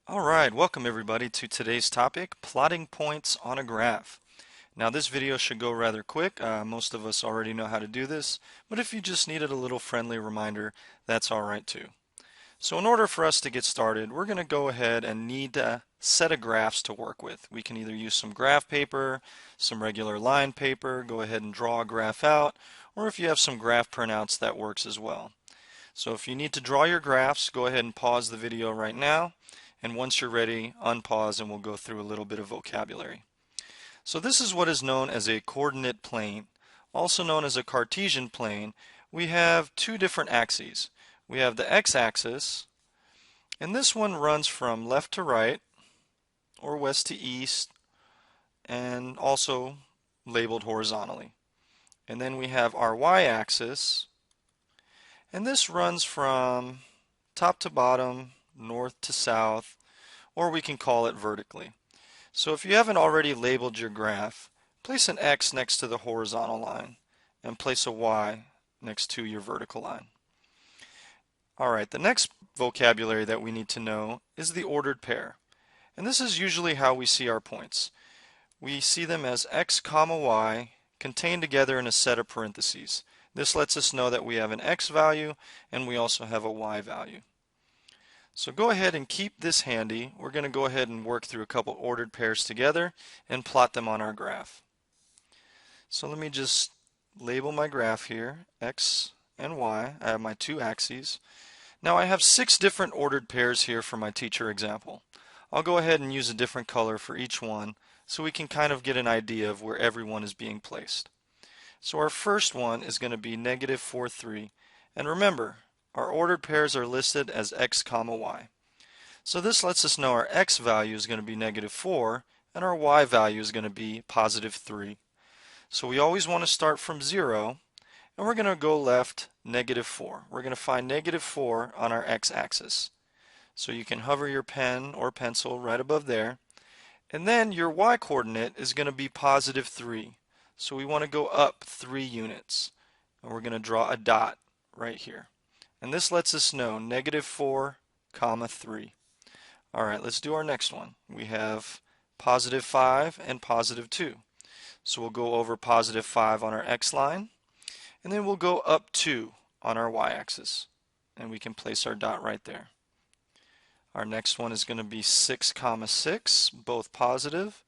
Alright, welcome everybody to today's topic, plotting points on a graph. Now this video should go rather quick. Most of us already know how to do this, but if you just needed a little friendly reminder, that's alright too. So in order for us to get started, we're going to go ahead and need a set of graphs to work with. We can either use some graph paper, some regular line paper, go ahead and draw a graph out, or if you have some graph printouts, that works as well. So if you need to draw your graphs, go ahead and pause the video right now. And once you're ready, unpause and we'll go through a little bit of vocabulary. So this is what is known as a coordinate plane. Also known as a Cartesian plane, we have two different axes. We have the x-axis, and this one runs from left to right, or west to east, and also labeled horizontally. And then we have our y-axis, and this runs from top to bottom, north to south, or we can call it vertically. So if you haven't already labeled your graph, place an X next to the horizontal line and place a Y next to your vertical line. Alright, the next vocabulary that we need to know is the ordered pair. And this is usually how we see our points. We see them as X comma Y contained together in a set of parentheses. This lets us know that we have an X value and we also have a Y value. So go ahead and keep this handy. We're going to go ahead and work through a couple ordered pairs together and plot them on our graph. So let me just label my graph here, X and Y. I have my two axes. Now I have 6 different ordered pairs here for my teacher example. I'll go ahead and use a different color for each one so we can kind of get an idea of where everyone is being placed. So our first one is going to be negative 4, 3. And remember, our ordered pairs are listed as X comma Y. So this lets us know our X value is going to be negative 4 and our Y value is going to be positive 3. So we always want to start from 0 and we're going to go left negative 4. We're going to find negative 4 on our X axis. So you can hover your pen or pencil right above there. And then your Y coordinate is going to be positive 3. So we want to go up 3 units. And we're going to draw a dot right here. And this lets us know negative 4 comma 3. Alright, let's do our next one. We have positive 5 and positive 2. So we'll go over positive 5 on our X line, and then we'll go up 2 on our Y axis. And we can place our dot right there. Our next one is going to be 6 comma 6, both positive.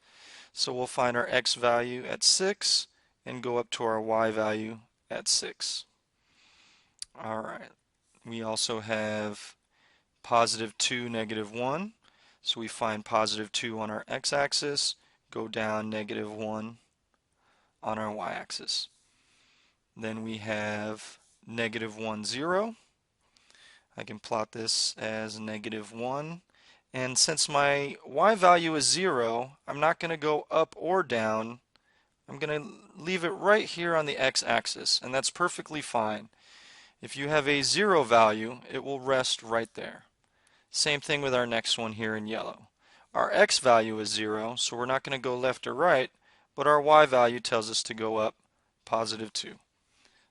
So we'll find our X value at 6 and go up to our Y value at 6. Alright. We also have positive 2, negative 1. So we find positive 2 on our x-axis, go down negative 1 on our y-axis. Then we have negative 1, 0. I can plot this as negative 1. And since my y value is 0, I'm not going to go up or down. I'm going to leave it right here on the x-axis, and that's perfectly fine. If you have a 0 value, it will rest right there. Same thing with our next one here in yellow. Our x value is 0, so we're not going to go left or right, but our y value tells us to go up positive 2.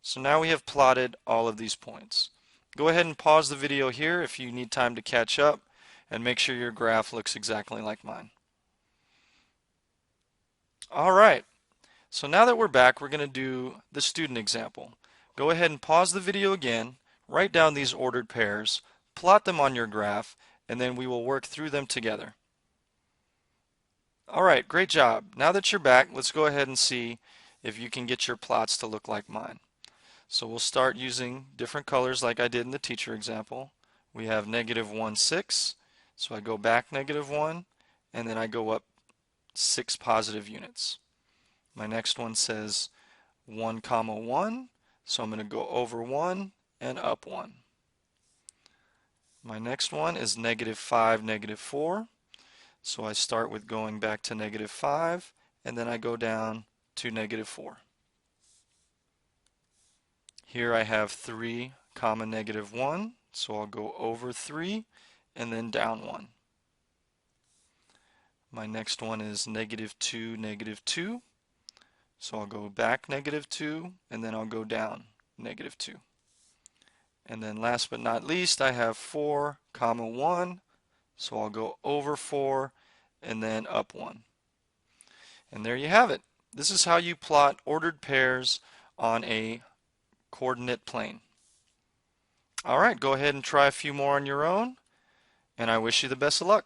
So now we have plotted all of these points. Go ahead and pause the video here if you need time to catch up, and make sure your graph looks exactly like mine. Alright, so now that we're back, we're going to do the student example. Go ahead and pause the video again, write down these ordered pairs, plot them on your graph, and then we will work through them together. Alright, great job. Now that you're back, let's go ahead and see if you can get your plots to look like mine. So we'll start using different colors like I did in the teacher example. We have negative 1, 6. So I go back negative 1, and then I go up 6 positive units. My next one says 1 comma 1. So I'm going to go over 1 and up 1. My next one is negative 5, negative 4. So I start with going back to negative 5 and then I go down to negative 4. Here I have 3 comma negative 1. So I'll go over 3 and then down 1. My next one is negative 2, negative 2. So I'll go back negative 2 and then I'll go down negative 2. And then last but not least, I have 4 comma 1. So I'll go over 4 and then up 1. And there you have it. This is how you plot ordered pairs on a coordinate plane. All right, go ahead and try a few more on your own, and I wish you the best of luck.